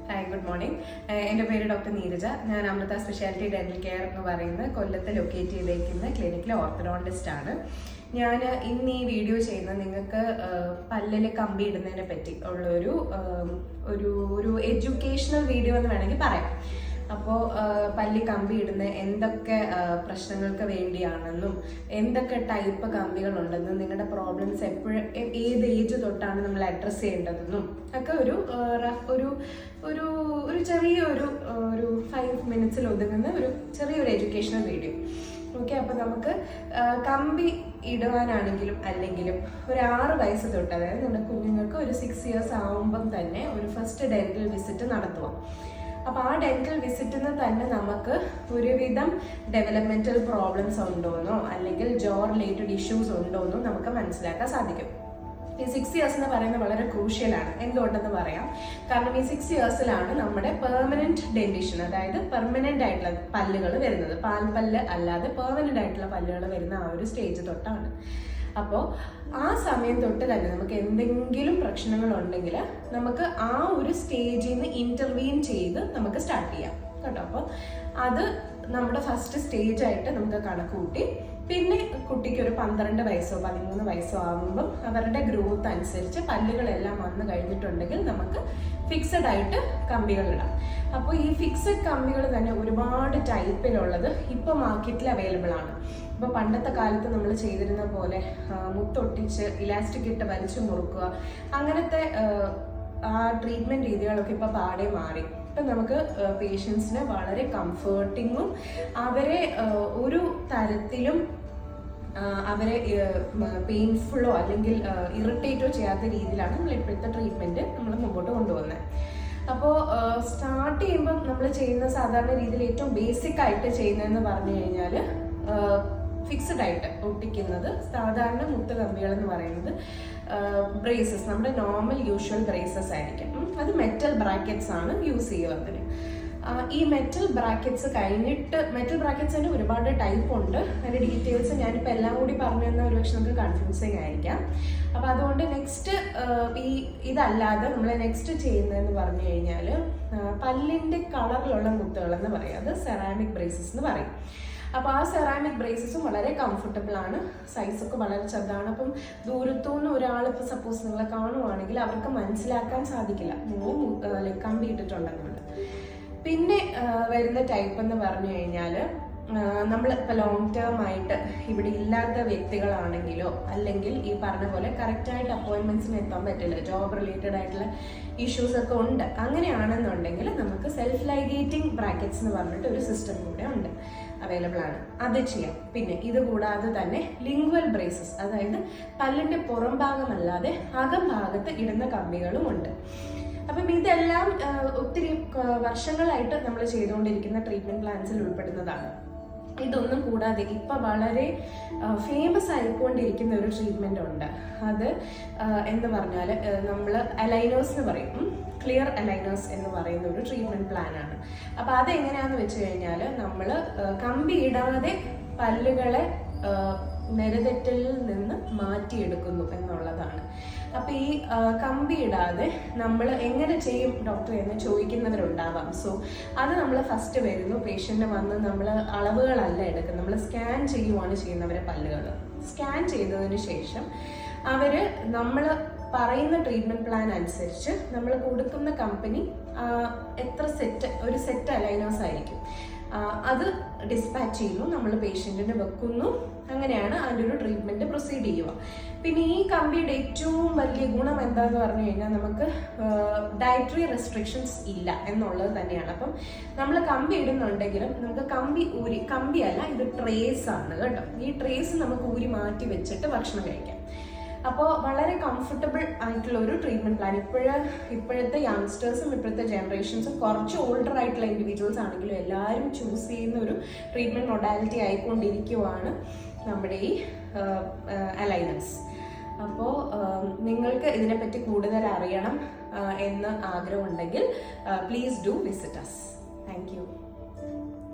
Hi, good morning. എൻ്റെ പേര് doctor Neeraja. ഞാൻ അമൃത സ്പെഷ്യാലിറ്റി ഡെന്റൽ കെയർ എന്ന് പറയുന്ന കൊല്ലത്ത് ലൊക്കേറ്റ് ചെയ്തേക്കുന്ന ക്ലിനിക്കിലെ ഓർത്തഡോണ്ടിസ്റ്റ് ആണ്. ഞാൻ ഇന്ന് ഈ വീഡിയോ ചെയ്യുന്നത് നിങ്ങൾക്ക് പല്ലിൽ കമ്പി ഇടുന്നതിനെ പറ്റി ഉള്ളൊരു ഒരു എഡ്യൂക്കേഷണൽ വീഡിയോ എന്ന് വേണമെങ്കിൽ പറയാം. അപ്പോൾ പല്ലി കമ്പി ഇടുന്ന എന്തൊക്കെ പ്രശ്നങ്ങൾക്ക് വേണ്ടിയാണെന്നും എന്തൊക്കെ ടൈപ്പ് കമ്പികളുണ്ടെന്നും നിങ്ങളുടെ പ്രോബ്ലംസ് എപ്പോഴും ഏത് ഏജ് തൊട്ടാണ് നമ്മൾ അഡ്രസ്സ് ചെയ്യേണ്ടതെന്നും ഒക്കെ ഒരു ചെറിയൊരു 5 മിനിറ്റ്സിൽ ഒതുങ്ങുന്ന ഒരു ചെറിയൊരു എഡ്യൂക്കേഷണൽ വീഡിയോ. ഓക്കെ, അപ്പോൾ നമുക്ക് കമ്പി ഇടുവാനാണെങ്കിലും അല്ലെങ്കിലും ഒരു 6 വയസ്സ് തൊട്ട്, അതായത് നമ്മുടെ കുഞ്ഞുങ്ങൾക്ക് ഒരു 6 ഇയേഴ്സ് ആവുമ്പം തന്നെ ഒരു ഫസ്റ്റ് ഡെന്റൽ വിസിറ്റ് നടത്തുക. അപ്പോൾ ആ ഡെന്റൽ വിസിറ്റിന് തന്നെ നമുക്ക് ഒരുവിധം ഡെവലപ്മെന്റൽ പ്രോബ്ലംസ് ഉണ്ടോയെന്നോ അല്ലെങ്കിൽ ജോ റിലേറ്റഡ് ഇഷ്യൂസ് ഉണ്ടോയെന്നോ നമുക്ക് മനസ്സിലാക്കാൻ സാധിക്കും. ഈ 6 ഇയേഴ്സ് എന്ന് പറയുന്നത് വളരെ ക്രൂഷ്യലാണ്. എന്തുകൊണ്ടെന്ന് പറയാം. കാരണം ഈ 6 ഇയേഴ്സിലാണ് നമ്മുടെ പെർമനന്റ് ഡെന്റിഷൻ, അതായത് പെർമനന്റ് ആയിട്ടുള്ള പല്ലുകൾ വരുന്നത്. പാൽപ്പല്ല് അല്ലാതെ പെർമനന്റ് ആയിട്ടുള്ള പല്ലുകൾ വരുന്ന ആ ഒരു സ്റ്റേജ് തൊട്ടാണ്. അപ്പോൾ ആ സമയം തൊട്ട് തന്നെ നമുക്ക് എന്തെങ്കിലും പ്രശ്നങ്ങളുണ്ടെങ്കിൽ നമുക്ക് ആ ഒരു സ്റ്റേജിൽ നിന്ന് ഇന്റർവീൻ ചെയ്ത് നമുക്ക് സ്റ്റാർട്ട് ചെയ്യാം കേട്ടോ. അപ്പോൾ അത് നമ്മുടെ ഫസ്റ്റ് സ്റ്റേജ് ആയിട്ട് നമുക്ക് കണക്ക് കൂട്ടി, പിന്നെ കുട്ടിക്ക് ഒരു 12 വയസ്സോ 13 വയസ്സോ ആകുമ്പം അവരുടെ ഗ്രോത്ത് അനുസരിച്ച് പല്ലുകളെല്ലാം വന്നു കഴിഞ്ഞിട്ടുണ്ടെങ്കിൽ നമുക്ക് ഫിക്സഡ് ആയിട്ട് കമ്പികൾ ഇടാം. അപ്പോൾ ഈ ഫിക്സഡ് കമ്പികൾ തന്നെ ഒരുപാട് ടൈപ്പിലുള്ളത് ഇപ്പോൾ മാർക്കറ്റിൽ അവൈലബിൾ ആണ്. ഇപ്പോൾ പണ്ടത്തെ കാലത്ത് നമ്മൾ ചെയ്തിരുന്ന പോലെ മുത്തൊട്ടിച്ച് ഇലാസ്റ്റിക് ഇട്ട് വലിച്ചു മുറുക്കുക, അങ്ങനത്തെ ആ ട്രീറ്റ്മെൻറ്റ് രീതികളൊക്കെ ഇപ്പോൾ പാടെ മാറി. ഇപ്പം നമുക്ക് പേഷ്യൻസിന് വളരെ കംഫേർട്ടിങ്ങും അവരെ ഒരു തരത്തിലും അവരെ പെയിൻഫുള്ളോ അല്ലെങ്കിൽ ഇറിറ്റേറ്റോ ചെയ്യാത്ത രീതിയിലാണ് നമ്മൾ ഇപ്പോഴത്തെ ട്രീറ്റ്മെൻറ്റ് നമ്മൾ മുമ്പോട്ട് കൊണ്ടുപോകുന്നത്. അപ്പോൾ സ്റ്റാർട്ട് ചെയ്യുമ്പം നമ്മൾ ചെയ്യുന്ന സാധാരണ രീതിയിൽ ഏറ്റവും ബേസിക് ആയിട്ട് ചെയ്യുന്നതെന്ന് പറഞ്ഞു കഴിഞ്ഞാൽ ഫിക്സഡ് ആയിട്ട് ഒട്ടിക്കുന്നത് സാധാരണ മുത്ത് കമ്പികൾ എന്ന് പറയുന്നത് ബ്രേസസ്, നമ്മുടെ നോർമൽ യൂഷ്വൽ ബ്രേസസ് ആയിരിക്കും. അത് മെറ്റൽ ബ്രാക്കറ്റ്സ് ആണ് യൂസ് ചെയ്യുക. അതിന് ഈ മെറ്റൽ ബ്രാക്കറ്റ്സ് കഴിഞ്ഞിട്ട്, മെറ്റൽ ബ്രാക്കറ്റ്സിന് ഒരുപാട് ടൈപ്പ് ഉണ്ട്. അതിൻ്റെ ഡീറ്റെയിൽസ് ഞാനിപ്പോൾ എല്ലാം കൂടി പറഞ്ഞു തന്ന ഒരു പക്ഷെ നമുക്ക് കൺഫ്യൂസിങ് ആയിരിക്കാം. അപ്പോൾ അതുകൊണ്ട് നെക്സ്റ്റ് ഇതല്ലാതെ നമ്മൾ നെക്സ്റ്റ് ചെയ്യുന്നതെന്ന് പറഞ്ഞു കഴിഞ്ഞാൽ പല്ലിൻ്റെ കളറിലുള്ള മുത്തുകളെന്ന് പറയും. അത് സെറാമിക് ബ്രേസസ് എന്ന് പറയും. അപ്പോൾ ആ സെറാമിക് ബ്രേസസും വളരെ കംഫർട്ടബിൾ ആണ്, സൈസൊക്കെ വളരെ ചെറുതാണ്. അപ്പം ദൂരത്തുനിന്ന് ഒരാളിപ്പോൾ സപ്പോസ് നിങ്ങളെ കാണുവാണെങ്കിൽ അവർക്ക് മനസ്സിലാക്കാൻ സാധിക്കില്ല നിങ്ങൾ കമ്പി ഇട്ടിട്ടുണ്ടെന്നുള്ളത്. പിന്നെ വരുന്ന ടൈപ്പ് എന്ന് പറഞ്ഞു കഴിഞ്ഞാൽ നമ്മൾ ഇപ്പോൾ ലോങ് ടേം ആയിട്ട് ഇവിടെ ഇല്ലാത്ത വ്യക്തികളാണെങ്കിലോ അല്ലെങ്കിൽ ഈ പറഞ്ഞ പോലെ കറക്റ്റായിട്ട് അപ്പോയിൻമെൻറ്റ്സിന് എത്താൻ പറ്റില്ല, ജോബ് റിലേറ്റഡ് ആയിട്ടുള്ള ഇഷ്യൂസ് ഒക്കെ ഉണ്ട്, അങ്ങനെയാണെന്നുണ്ടെങ്കിൽ നമുക്ക് സെൽഫ് ലൈഗേറ്റിംഗ് ബ്രാക്കറ്റ്സ് എന്ന് പറഞ്ഞിട്ട് ഒരു സിസ്റ്റം കൂടെ ഉണ്ട്, അവൈലബിൾ ആണ്, അത് ചെയ്യാം. പിന്നെ ഇത് കൂടാതെ തന്നെ ലിംഗ്വൽ ബ്രേസസ്, അതായത് പല്ലിൻ്റെ പുറം ഭാഗമല്ലാതെ അകം ഭാഗത്ത് ഇടുന്ന കമ്പികളും ഉണ്ട്. അപ്പം ഇതെല്ലാം ഒത്തിരി വർഷങ്ങളായിട്ട് നമ്മൾ ചെയ്തുകൊണ്ടിരിക്കുന്ന ട്രീറ്റ്മെൻറ്റ് പ്ലാൻസിൽ ഉൾപ്പെടുന്നതാണ്. ഇതൊന്നും കൂടാതെ ഇപ്പം വളരെ ഫേമസ് ആയിക്കൊണ്ടിരിക്കുന്ന ഒരു ട്രീറ്റ്മെൻ്റ് ഉണ്ട്. അത് എന്ന് പറഞ്ഞാൽ നമ്മൾ അലൈനേഴ്സ് എന്ന് പറയും, ക്ലിയർ അലൈനേഴ്സ് എന്ന് പറയുന്ന ഒരു ട്രീറ്റ്മെൻറ്റ് പ്ലാനാണ്. അപ്പോൾ അതെങ്ങനെയാണെന്ന് വെച്ച് കഴിഞ്ഞാൽ നമ്മൾ കമ്പി ഇടാതെ പല്ലുകളെ നിരതെറ്റലിൽ നിന്ന് മാറ്റിയെടുക്കുന്നു എന്നുള്ളതാണ്. അപ്പോൾ ഈ കമ്പി ഇടാതെ നമ്മൾ എങ്ങനെ ചെയ്യും ഡോക്ടർ എന്ന് ചോദിക്കുന്നവരുണ്ടാവാം. സോ അത് നമ്മൾ ഫസ്റ്റ് വരുന്നു, പേഷ്യൻ്റ് വന്ന് നമ്മൾ അളവുകളല്ല എടുക്കുന്നത്, നമ്മൾ സ്കാൻ ചെയ്യുവാണ് ചെയ്യുന്നവരെ പല്ലുകൾ. സ്കാൻ ചെയ്തതിന് ശേഷം നമ്മൾ പറയുന്ന ട്രീറ്റ്മെൻറ്റ് പ്ലാൻ അനുസരിച്ച് നമ്മൾ കൊടുക്കുന്ന കമ്പനി ഒരു സെറ്റ് അലൈനേഴ്സ് ആയിരിക്കും, അത് ഡിസ്പാച്ച് ചെയ്യുന്നു, നമ്മൾ പേഷ്യൻറ്റിന് വെക്കുന്നു. അങ്ങനെയാണ് അതിൻ്റെ ഒരു ട്രീറ്റ്മെൻറ്റ് പ്രൊസീഡ് ചെയ്യുക. പിന്നെ ഈ കമ്പിയുടെ ഏറ്റവും വലിയ ഗുണം എന്താണെന്ന് പറഞ്ഞു കഴിഞ്ഞാൽ നമുക്ക് ഡയറ്ററി റെസ്ട്രിക്ഷൻസ് ഇല്ല എന്നുള്ളത് തന്നെയാണ്. അപ്പം നമ്മൾ കമ്പി ഇടുന്നുണ്ടെങ്കിലും നമുക്ക് കമ്പിയല്ല, ഇത് ട്രേസ് ആണ് കേട്ടോ. ഈ ട്രേസ് നമുക്ക് ഊരി മാറ്റി വെച്ചിട്ട് ഭക്ഷണം കഴിക്കാം. അപ്പോൾ വളരെ കംഫർട്ടബിൾ ആയിട്ടുള്ള ഒരു ട്രീറ്റ്മെൻറ്റ് പ്ലാൻ ഇപ്പോഴത്തെ യങ്സ്റ്റേഴ്സും ഇപ്പോഴത്തെ ജനറേഷൻസും കുറച്ച് ഓൾഡർ ആയിട്ടുള്ള ഇൻഡിവിജ്വൽസ് ആണെങ്കിലും എല്ലാവരും ചൂസ് ചെയ്യുന്ന ഒരു ട്രീറ്റ്മെൻറ്റ് മൊഡാലിറ്റി ആയിക്കൊണ്ടിരിക്കുവാണ് നമ്മുടെ ഈ അലൈനേഴ്സ്. അപ്പോൾ നിങ്ങൾക്ക് ഇതിനെപ്പറ്റി കൂടുതൽ അറിയണം എന്ന് ആഗ്രഹമുണ്ടെങ്കിൽ please do visit us. Thank U.